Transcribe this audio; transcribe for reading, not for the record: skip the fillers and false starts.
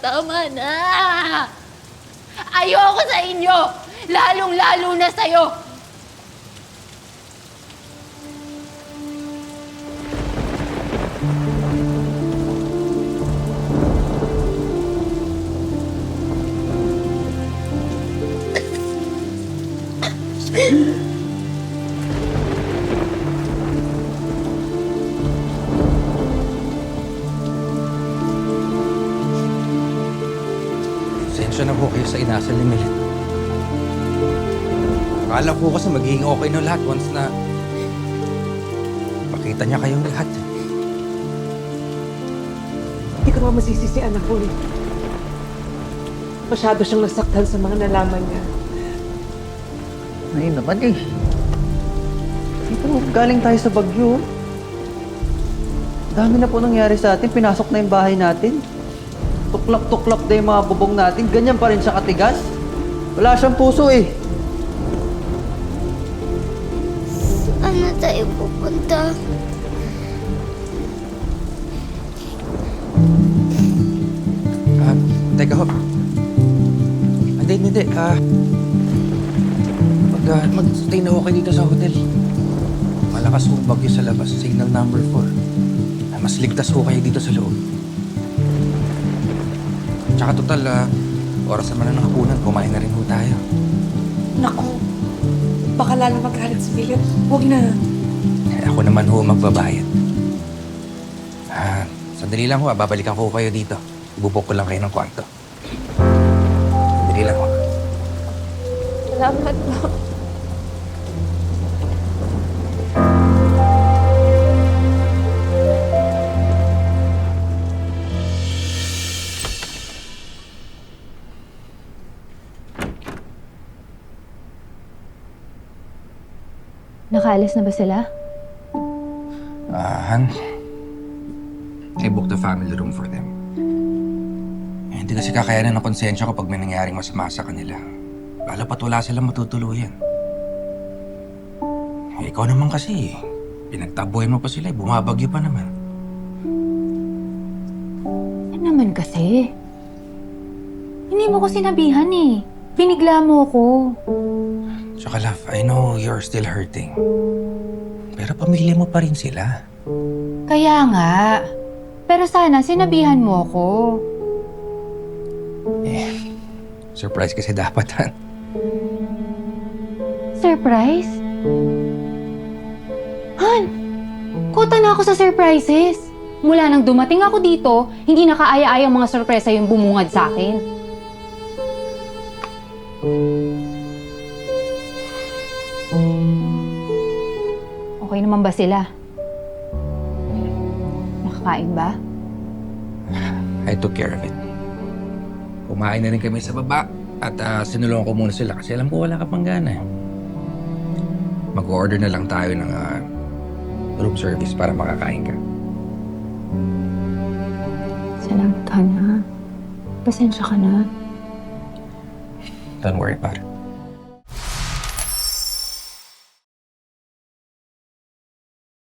Tama na! Ayoko sa inyo! Lalong-lalo na sa'yo! Pasensya na po kayo sa inasal ni Melit. Akala ko kasi magiging okay na lahat once na makita niya kayong lahat. Hindi ko naman masisisi anak ko eh. Masyado siyang nasaktan sa mga nalaman niya. Ay naman eh. Dito, galing tayo sa Bagyo. Dami na po nangyari sa atin. Pinasok na yung bahay natin. Tuklap-tuklap na yung mga bubong natin. Ganyan pa rin siya katigas. Wala siyang puso eh. Saan na tayo pupunta? Teka ho. Hindi. Mag-stay na ho kayo dito sa hotel. Malakas ho bagyo sa labas. Signal number 4. Mas ligtas ho kayo dito sa loob. Tsaka total, oras naman na ng hapunan. Kumain na rin ho tayo. Naku, baka lalo magalit si Philip. Huwag na. Ako naman ho magbabayad. Sandali lang ho. Babalikan ko kayo dito. Ibubok ko lang kayo ng kwarto. Sandali lang ho. Salamat po. Nakaalis na ba sila? Han, I booked the family room for them. Hindi kasi kakayanan ng konsensya ko pag may nangyaring masama sa kanila. Lalo pat wala silang matutuluyan. Ikaw naman kasi, pinagtabuhin mo pa sila, bumabagyo pa naman. Ano naman kasi? Hindi mo ko sinabihan eh. Binigla mo ko. Tsaka love, I know you're still hurting. Pero pamilya mo pa rin sila. Kaya nga. Pero sana sinabihan mo ko. Surprise kasi dapat, Han. Surprise? Han! Kuta na ako sa surprises. Mula nang dumating ako dito, hindi nakaaya-aya ang mga sorpresa yung bumungad sa akin. Okay naman ba sila? Nakakain ba? I took care of it. Kumain na rin kami sa baba at sinulungan ko muna sila kasi alam ko wala ka pang gana. Mag-order na lang tayo ng room service para makakain ka. Salamat ka na. Pasensya ka na. Don't worry about it.